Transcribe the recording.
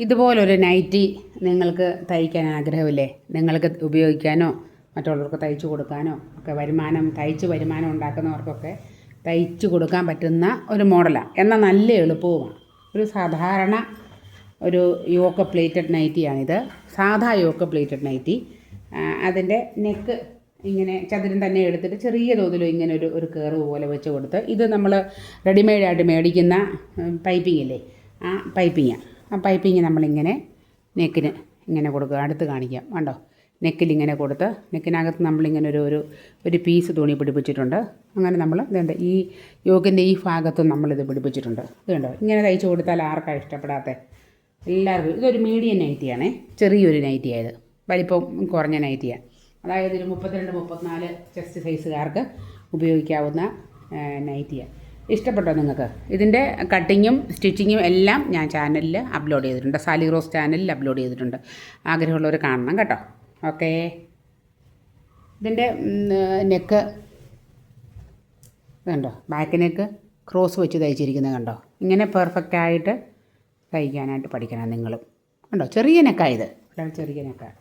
ഇതുപോലൊരു നൈറ്റി നിങ്ങൾക്ക് തയ്ക്കാൻ ആഗ്രഹമില്ലേ? നിങ്ങൾക്ക് ഉപയോഗിക്കാനോ മറ്റുള്ളവർക്ക് തയ്ച്ചു കൊടുക്കാനോ ഒക്കെ തയ്ച്ച് വരുമാനം ഉണ്ടാക്കുന്നവർക്കൊക്കെ തയ്ച്ചു കൊടുക്കാൻ പറ്റുന്ന ഒരു മോഡലാണ്. എന്നാൽ നല്ല എളുപ്പവുമാണ്. ഒരു സാധാരണ ഒരു യോക്ക് പ്ലേറ്റഡ് നൈറ്റിയാണിത്. സാധാ യോക്ക് പ്ലേറ്റഡ് നൈറ്റി. അതിൻ്റെ നെക്ക് ഇങ്ങനെ ചതുരം തന്നെ എടുത്തിട്ട് ചെറിയ തോതിലും ഇങ്ങനെ ഒരു കർവ് പോലെ വെച്ച് കൊടുത്ത്, ഇത് നമ്മൾ റെഡിമെയ്ഡായിട്ട് മേടിക്കുന്ന പൈപ്പിംഗ് ഇല്ലേ, ആ പൈപ്പിങ് നമ്മളിങ്ങനെ നെക്കിന് ഇങ്ങനെ കൊടുക്കുക. അടുത്ത് കാണിക്കാം, കണ്ടോ? നെക്കിലിങ്ങനെ കൊടുത്ത് നെക്കിനകത്ത് നമ്മളിങ്ങനെ ഒരു പീസ് തുണി പിടിപ്പിച്ചിട്ടുണ്ട്. അങ്ങനെ നമ്മൾ ഇതുണ്ട്, ഈ യോക്കിൻ്റെ ഈ ഭാഗത്തും നമ്മളിത് പിടിപ്പിച്ചിട്ടുണ്ട്. ഇതുണ്ടോ? ഇങ്ങനെ തയ്ച്ചു കൊടുത്താൽ ആർക്കാണ് ഇഷ്ടപ്പെടാത്തത്? എല്ലാവർക്കും. ഇതൊരു മീഡിയം നൈറ്റിയാണേ, ചെറിയൊരു നൈറ്റിയായത്, വലിപ്പം കുറഞ്ഞ നൈറ്റിയാണ്. അതായത് ഒരു 32-34 ചെസ്റ്റ് സൈസുകാർക്ക് ഉപയോഗിക്കാവുന്ന നൈറ്റിയാണ്. ഇഷ്ടപ്പെട്ടോ നിങ്ങൾക്ക്? ഇതിൻ്റെ കട്ടിങ്ങും സ്റ്റിച്ചിങ്ങും എല്ലാം ഞാൻ ചാനലിൽ അപ്ലോഡ് ചെയ്തിട്ടുണ്ട്, സാലി റോസ് ചാനലിൽ അപ്ലോഡ് ചെയ്തിട്ടുണ്ട്. ആഗ്രഹമുള്ളവർ കാണണം കേട്ടോ. ഓക്കേ. ഇതിൻ്റെ നെക്ക് കണ്ടോ? ബാക്ക് നെക്ക് ക്രോസ് വെച്ച് തയ്ച്ചിരിക്കുന്നത് കണ്ടോ? ഇങ്ങനെ പെർഫെക്റ്റായിട്ട് തയ്ക്കാനായിട്ട് പഠിക്കണം നിങ്ങളും. കണ്ടോ? ചെറിയ നെക്കായത്, വളരെ ചെറിയ നെക്കാണ്.